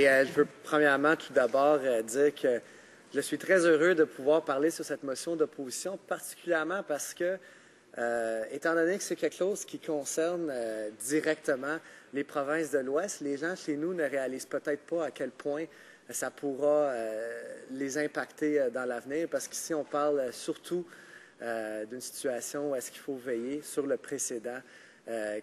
Je veux premièrement, tout d'abord, dire que je suis très heureux de pouvoir parler sur cette motion d'opposition, particulièrement parce que, étant donné que c'est quelque chose qui concerne directement les provinces de l'Ouest, les gens chez nous ne réalisent peut-être pas à quel point ça pourra les impacter dans l'avenir, parce qu'ici, on parle surtout d'une situation où est-ce qu'il faut veiller sur le précédent.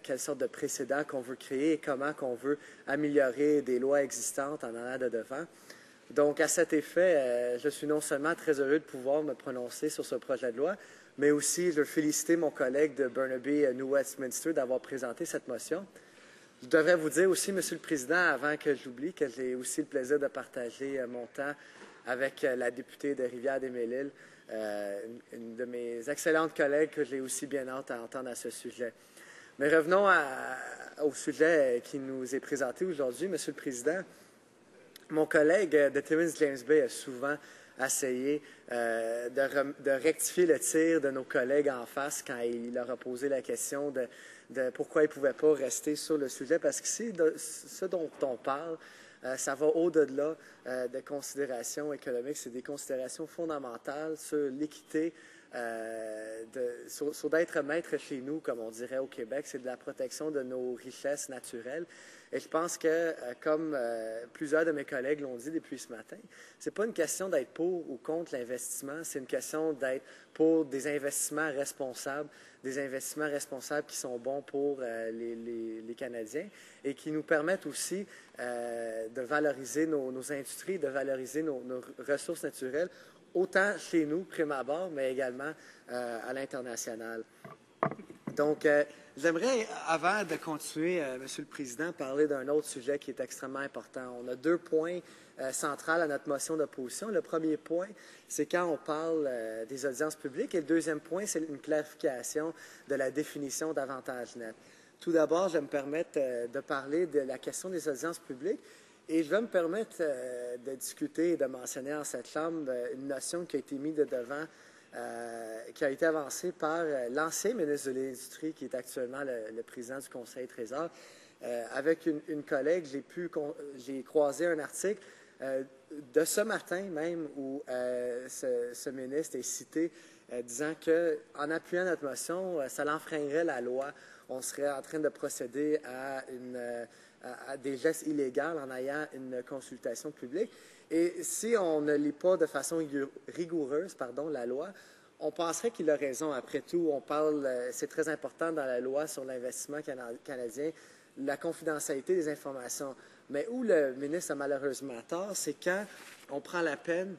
Quelle sorte de précédent qu'on veut créer et comment qu'on veut améliorer des lois existantes en allant de devant. Donc, à cet effet, je suis non seulement très heureux de pouvoir me prononcer sur ce projet de loi, mais aussi je veux féliciter mon collègue de Burnaby New Westminster d'avoir présenté cette motion. Je devrais vous dire aussi, Monsieur le Président, avant que j'oublie, que j'ai aussi le plaisir de partager mon temps avec la députée de Rivière-des-Mille-Îles, une de mes excellentes collègues que j'ai aussi bien hâte à entendre à ce sujet. Mais revenons au sujet qui nous est présenté aujourd'hui, Monsieur le Président. Mon collègue de Timmins James Bay a souvent essayé de rectifier le tir de nos collègues en face quand il leur a posé la question de pourquoi ils ne pouvaient pas rester sur le sujet, parce que ce dont on parle, ça va au-delà de considérations économiques, c'est des considérations fondamentales sur l'équité, sur d'être maître chez nous, comme on dirait au Québec, c'est de la protection de nos richesses naturelles. Et je pense que, comme plusieurs de mes collègues l'ont dit depuis ce matin, ce n'est pas une question d'être pour ou contre l'investissement, c'est une question d'être pour des investissements responsables qui sont bons pour les Canadiens et qui nous permettent aussi de valoriser nos industries, de valoriser nos ressources naturelles, autant chez nous, prime abord, mais également à l'international. Donc, j'aimerais, avant de continuer, Monsieur le Président, parler d'un autre sujet qui est extrêmement important. On a deux points centraux à notre motion d'opposition. Le premier point, c'est quand on parle des audiences publiques, et le deuxième point, c'est une clarification de la définition d'avantage net. Tout d'abord, je vais me permettre de parler de la question des audiences publiques. Et je vais me permettre de discuter et de mentionner en cette Chambre une notion qui a été mise de devant, qui a été avancée par l'ancien ministre de l'Industrie, qui est actuellement le président du Conseil Trésor. Avec une collègue, j'ai croisé un article de ce matin même où ce ministre est cité disant qu'en appuyant notre motion, ça l'enfreindrait la loi. On serait en train de procéder à des gestes illégaux en ayant une consultation publique. Et si on ne lit pas de façon rigoureuse la loi, on penserait qu'il a raison. Après tout, c'est très important dans la loi sur l'investissement canadien, la confidentialité des informations. Mais où le ministre a malheureusement tort, c'est quand on prend la peine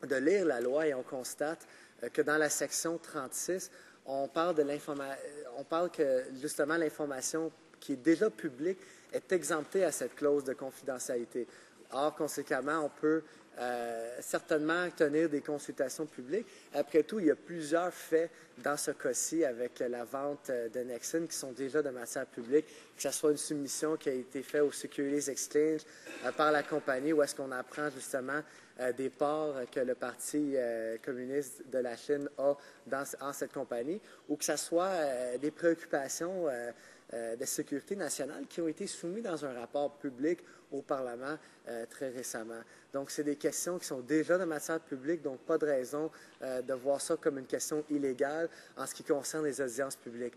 de lire la loi et on constate que dans la section 36, on parle que justement l'information qui est déjà publique est exemptée à cette clause de confidentialité. Or, conséquemment, on peut certainement tenir des consultations publiques. Après tout, il y a plusieurs faits dans ce cas-ci avec la vente de Nexen qui sont déjà de matière publique, que ce soit une soumission qui a été faite au Securities Exchange par la compagnie, où est-ce qu'on apprend justement des parts que le Parti communiste de la Chine a en cette compagnie, ou que ce soit des préoccupations de sécurité nationale qui ont été soumises dans un rapport public au Parlement très récemment. Donc, c'est des questions qui sont déjà de matière publique, donc pas de raison de voir ça comme une question illégale en ce qui concerne les audiences publiques.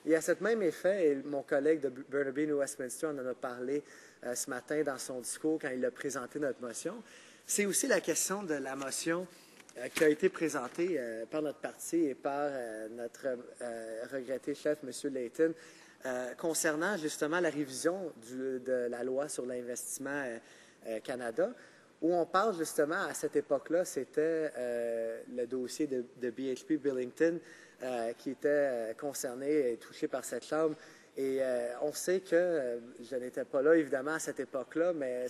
Et à cet même effet, et mon collègue de Burnaby New Westminster en a parlé ce matin dans son discours quand il a présenté notre motion, c'est aussi la question de la motion qui a été présentée par notre parti et par notre regretté chef, M. Layton, concernant justement la révision de la loi sur l'investissement Canada, où on parle justement, à cette époque-là, c'était le dossier de BHP Billiton qui était concerné et touché par cette Chambre. Et on sait que, je n'étais pas là évidemment à cette époque-là, mais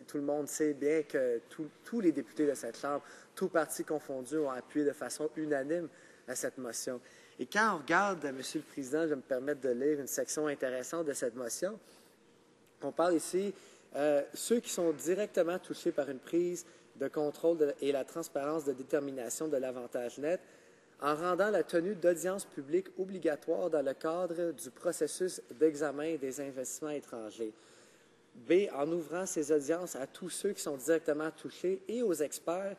tout le monde sait bien que tous les députés de cette Chambre, tous partis confondus, ont appuyé de façon unanime à cette motion. Et quand on regarde, Monsieur le Président, je vais me permettre de lire une section intéressante de cette motion. On parle ici ceux qui sont directement touchés par une prise de contrôle et la transparence de détermination de l'avantage net en rendant la tenue d'audiences publiques obligatoires dans le cadre du processus d'examen des investissements étrangers. B, en ouvrant ces audiences à tous ceux qui sont directement touchés et aux experts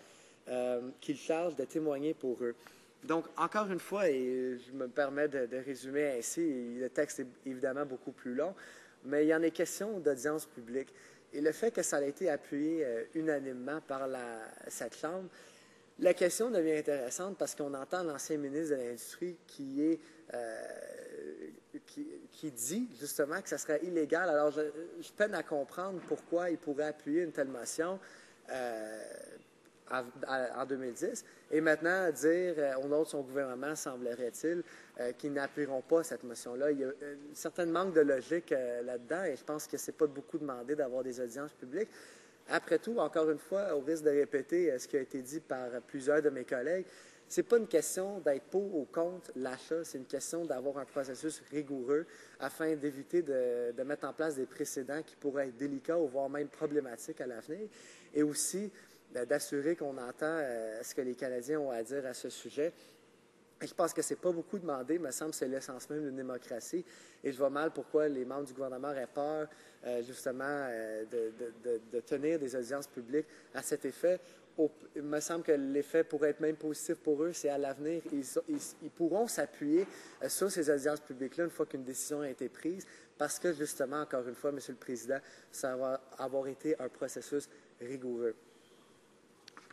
qu'ils chargent de témoigner pour eux. Donc, encore une fois, et je me permets de résumer ainsi, le texte est évidemment beaucoup plus long, mais il y en est question d'audience publique. Et le fait que ça a été appuyé unanimement par cette Chambre, la question devient intéressante parce qu'on entend l'ancien ministre de l'Industrie qui dit justement que ça serait illégal. Alors, je peine à comprendre pourquoi il pourrait appuyer une telle motion en 2010 et maintenant dire au nom de son gouvernement, semblerait-il, qu'ils n'appuieront pas cette motion-là. Il y a un certain manque de logique là-dedans et je pense que ce n'est pas beaucoup demandé d'avoir des audiences publiques. Après tout, encore une fois, au risque de répéter ce qui a été dit par plusieurs de mes collègues, ce n'est pas une question d'être pour ou contre l'achat, c'est une question d'avoir un processus rigoureux afin d'éviter de mettre en place des précédents qui pourraient être délicats ou voire même problématiques à l'avenir et aussi d'assurer qu'on entend ce que les Canadiens ont à dire à ce sujet. Et je pense que ce n'est pas beaucoup demandé, il me semble que c'est l'essence même d'une démocratie. Et je vois mal pourquoi les membres du gouvernement auraient peur, justement, de tenir des audiences publiques à cet effet. Il me semble que l'effet pourrait être même positif pour eux, c'est à l'avenir, ils pourront s'appuyer sur ces audiences publiques-là une fois qu'une décision a été prise, parce que, justement, encore une fois, M. le Président, ça va avoir été un processus rigoureux.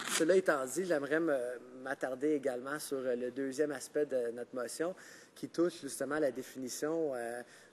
Cela étant dit, j'aimerais m'attarder également sur le deuxième aspect de notre motion qui touche justement la définition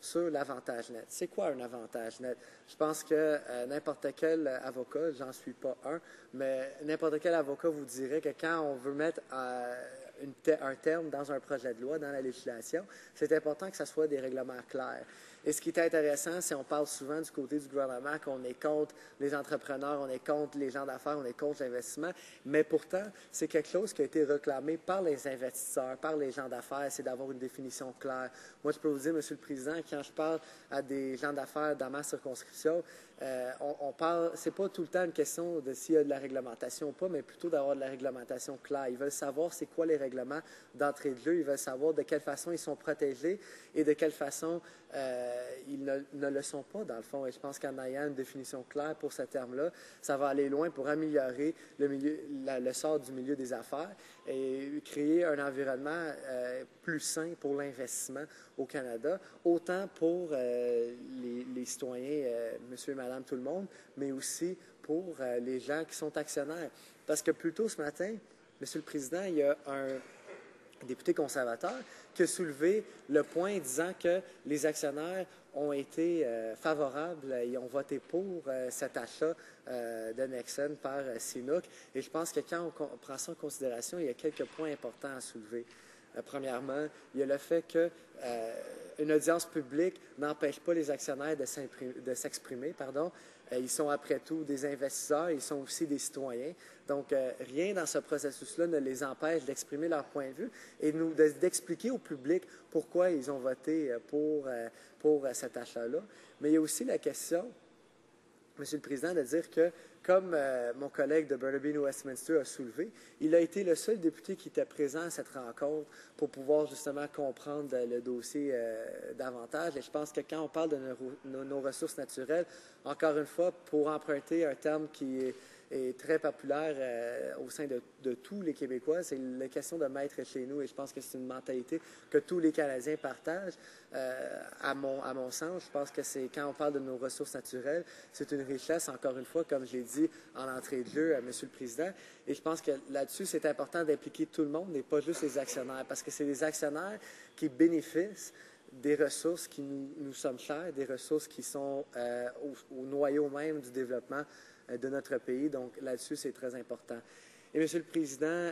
sur l'avantage net. C'est quoi un avantage net? Je pense que n'importe quel avocat, j'en suis pas un, mais n'importe quel avocat vous dirait que quand on veut mettre un terme dans un projet de loi, dans la législation, c'est important que ce soit des règlements clairs. Et ce qui est intéressant, c'est qu'on parle souvent du côté du gouvernement qu'on est contre les entrepreneurs, on est contre les gens d'affaires, on est contre l'investissement, mais pourtant, c'est quelque chose qui a été réclamé par les investisseurs, par les gens d'affaires, c'est d'avoir une définition claire. Moi, je peux vous dire, M. le Président, quand je parle à des gens d'affaires dans ma circonscription, on parle, c'est pas tout le temps une question de s'il y a de la réglementation ou pas, mais plutôt d'avoir de la réglementation claire. Ils veulent savoir c'est quoi les règlements d'entrée de jeu, ils veulent savoir de quelle façon ils sont protégés et de quelle façon ils ne le sont pas, dans le fond. Et je pense qu'en ayant une définition claire pour ce terme-là, ça va aller loin pour améliorer le sort du milieu des affaires et créer un environnement plus sain pour l'investissement au Canada, autant pour les citoyens, monsieur et madame, tout le monde, mais aussi pour les gens qui sont actionnaires. Parce que plus tôt ce matin, monsieur le Président, il y a un député conservateur qui a soulevé le point disant que les actionnaires ont été favorables et ont voté pour cet achat de Nexen par CNOOC. Et je pense que quand on prend ça en considération, il y a quelques points importants à soulever. Premièrement, il y a le fait qu'une audience publique n'empêche pas les actionnaires de s'exprimer. Ils sont après tout des investisseurs, ils sont aussi des citoyens. Donc, rien dans ce processus-là ne les empêche d'exprimer leur point de vue et d'expliquer au public pourquoi ils ont voté pour cet achat-là. Mais il y a aussi la question, Monsieur le Président, de dire que, comme mon collègue de Burnaby New Westminster a soulevé, il a été le seul député qui était présent à cette rencontre pour pouvoir justement comprendre le dossier davantage. Et je pense que quand on parle de nos ressources naturelles, encore une fois, pour emprunter un terme qui est très populaire au sein de tous les Québécois, c'est la question de maître chez nous. Et je pense que c'est une mentalité que tous les Canadiens partagent. À mon sens, je pense que c'est quand on parle de nos ressources naturelles, c'est une richesse, encore une fois, comme je l'ai dit en entrée de jeu à M. le Président. Et je pense que là-dessus, c'est important d'impliquer tout le monde et pas juste les actionnaires, parce que c'est les actionnaires qui bénéficient des ressources qui nous sommes chères, des ressources qui sont au noyau même du développement de notre pays. Donc, là-dessus, c'est très important. Et, Monsieur le Président,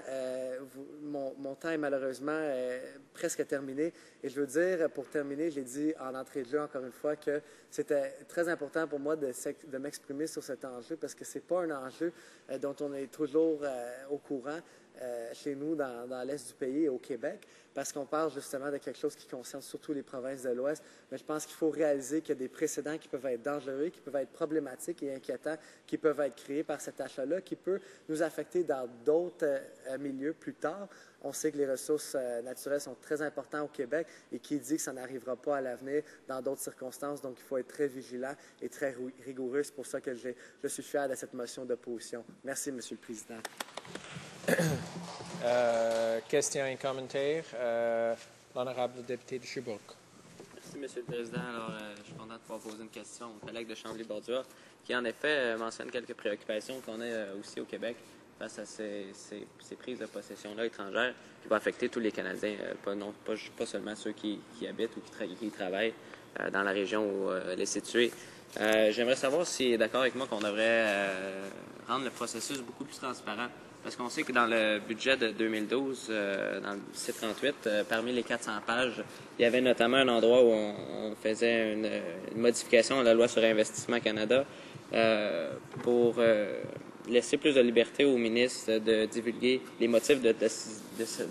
mon temps est malheureusement presque terminé. Et je veux dire, pour terminer, j'ai dit en entrée de jeu, encore une fois, que c'était très important pour moi de m'exprimer sur cet enjeu parce que ce n'est pas un enjeu dont on est toujours au courant. chez nous dans l'Est du pays et au Québec, parce qu'on parle justement de quelque chose qui concerne surtout les provinces de l'Ouest. Mais je pense qu'il faut réaliser qu'il y a des précédents qui peuvent être dangereux, qui peuvent être problématiques et inquiétants, qui peuvent être créés par cet achat-là, qui peut nous affecter dans d'autres milieux plus tard. On sait que les ressources naturelles sont très importantes au Québec et qui dit que ça n'arrivera pas à l'avenir dans d'autres circonstances. Donc, il faut être très vigilant et très rigoureux. C'est pour ça que je suis fier de cette motion d'opposition. Merci, Monsieur le Président. Questions et commentaires. L'honorable député de Sherbrooke. Merci, Monsieur le Président. Alors, je suis content de pouvoir poser une question au collègue de Chambly-Bordua, qui en effet mentionne quelques préoccupations qu'on a aussi au Québec face à ces prises de possession-là étrangères qui vont affecter tous les Canadiens, pas seulement ceux qui habitent ou qui travaillent dans la région où elle est située. J'aimerais savoir s'il est d'accord avec moi qu'on devrait rendre le processus beaucoup plus transparent. Parce qu'on sait que dans le budget de 2012, dans le C-38, parmi les 400 pages, il y avait notamment un endroit où on faisait une modification à la loi sur Investissement Canada pour laisser plus de liberté au ministre de divulguer les motifs de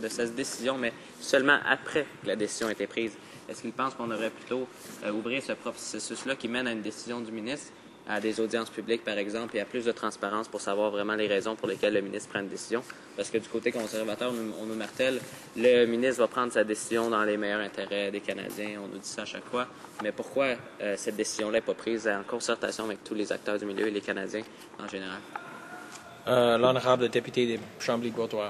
sa décision, mais seulement après que la décision a été prise. Est-ce qu'il pense qu'on devrait plutôt ouvrir ce processus-là qui mène à une décision du ministre, à des audiences publiques, par exemple, et à plus de transparence pour savoir vraiment les raisons pour lesquelles le ministre prend une décision? Parce que du côté conservateur, on nous martèle, le ministre va prendre sa décision dans les meilleurs intérêts des Canadiens. On nous dit ça à chaque fois. Mais pourquoi cette décision-là n'est pas prise en concertation avec tous les acteurs du milieu et les Canadiens en général? L'honorable député de Chambly-Bourdois.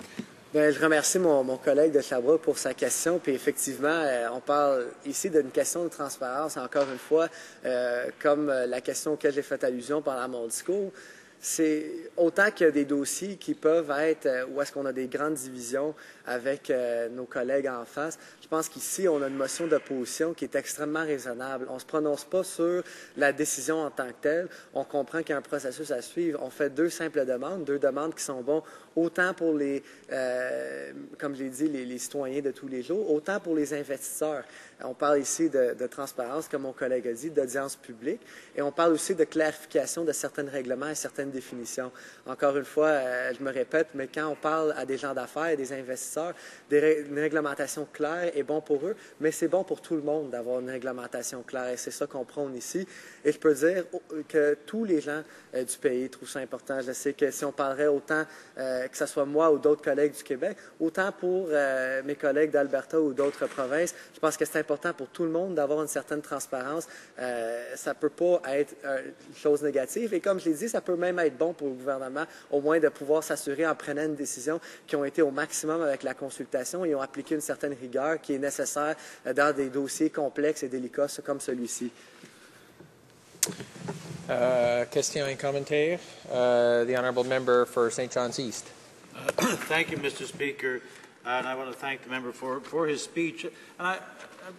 Bien, je remercie mon collègue de Sherbrooke pour sa question. Puis effectivement, on parle ici d'une question de transparence. Encore une fois, comme la question auquel j'ai fait allusion pendant mon discours, c'est autant qu'il y a des dossiers qui peuvent être où est-ce qu'on a des grandes divisions avec nos collègues en face. Je pense qu'ici, on a une motion d'opposition qui est extrêmement raisonnable. On ne se prononce pas sur la décision en tant que telle. On comprend qu'il y a un processus à suivre. On fait deux simples demandes, deux demandes qui sont bonnes autant pour les, comme je l'ai dit, les citoyens de tous les jours, autant pour les investisseurs. On parle ici de transparence, comme mon collègue a dit, d'audience publique, et on parle aussi de clarification de certains règlements et certaines définitions. Encore une fois, je me répète, mais quand on parle à des gens d'affaires, des investisseurs, une réglementation claire est bon pour eux, mais c'est bon pour tout le monde d'avoir une réglementation claire, et c'est ça qu'on prône ici. Et je peux dire que tous les gens du pays trouvent ça important. Je sais que si on parlerait autant, que ce soit moi ou d'autres collègues du Québec, autant pour mes collègues d'Alberta ou d'autres provinces, je pense que c'est important pour tout le monde d'avoir une certaine transparence. Ça ne peut pas être une chose négative. Et comme je l'ai dit, ça peut même être bon pour le gouvernement, au moins de pouvoir s'assurer en prenant une décision qu'ils ont été au maximum avec la consultation et ont appliqué une certaine rigueur qui est nécessaire dans des dossiers complexes et délicats comme celui-ci. Questions et commentaires. The honourable member for St. John's East. Thank you, Mr. Speaker, and I want to thank the member for his speech. And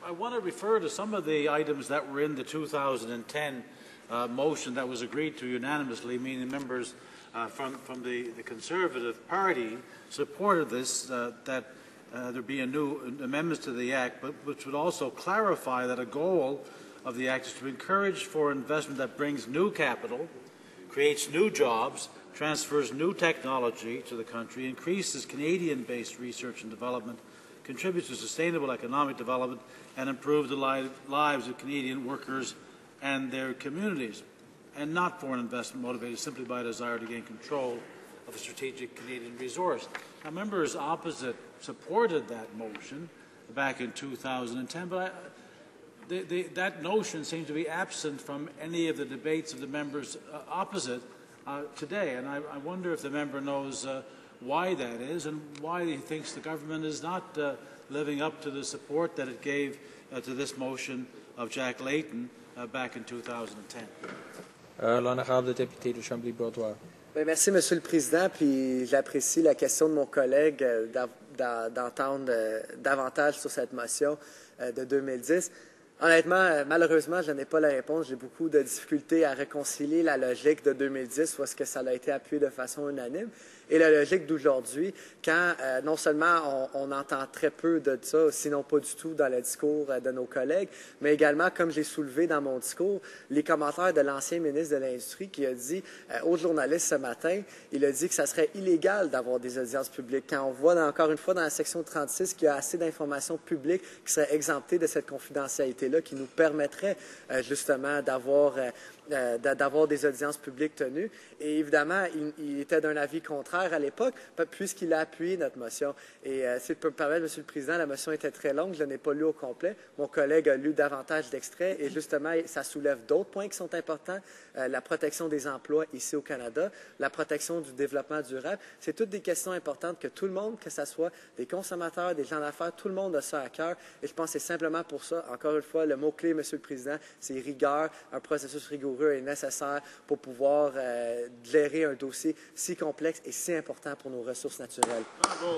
I want to refer to some of the items that were in the 2010 motion that was agreed to unanimously, meaning members from the Conservative Party supported this, that there be a new amendments to the Act, but which would also clarify that a goal of the Act is to encourage foreign investment that brings new capital, creates new jobs, transfers new technology to the country, increases Canadian-based research and development, contributes to sustainable economic development, and improves the lives of Canadian workers and their communities, and not foreign investment motivated simply by a desire to gain control of a strategic Canadian resource. Now, members opposite supported that motion back in 2010, but that notion seems to be absent from any of the debates of the members opposite today, and I wonder if the member knows why that is and why he thinks the government is not living up to the support that it gave to this motion of Jack Layton back in 2010. L'honorable député de Chambly-Bourdois. Merci, Monsieur le Président, puis j'apprécie la question de mon collègue d'entendre davantage sur cette motion de 2010. Honnêtement, malheureusement, je n'ai pas la réponse. J'ai beaucoup de difficultés à réconcilier la logique de 2010, où est-ce que ça a été appuyé de façon unanime, et la logique d'aujourd'hui, quand non seulement on entend très peu de ça, sinon pas du tout dans le discours de nos collègues, mais également, comme j'ai soulevé dans mon discours, les commentaires de l'ancien ministre de l'Industrie qui a dit aux journalistes ce matin, il a dit que ça serait illégal d'avoir des audiences publiques. Quand on voit encore une fois dans la section 36 qu'il y a assez d'informations publiques qui seraient exemptées de cette confidentialité-là, qui nous permettrait justement d'avoir des audiences publiques tenues. Et évidemment, il était d'un avis contraire à l'époque, puisqu'il a appuyé notre motion. Et si je peux me permettre, Monsieur le Président, la motion était très longue, je ne l'ai pas lue au complet. Mon collègue a lu davantage d'extraits et justement, ça soulève d'autres points qui sont importants. La protection des emplois ici au Canada, la protection du développement durable. C'est toutes des questions importantes que tout le monde, que ce soit des consommateurs, des gens d'affaires, tout le monde a ça à cœur. Et je pense que c'est simplement pour ça, encore une fois, le mot-clé, Monsieur le Président, c'est rigueur. Un processus rigoureux est nécessaire pour pouvoir gérer un dossier si complexe et si important pour nos ressources naturelles. Bravo.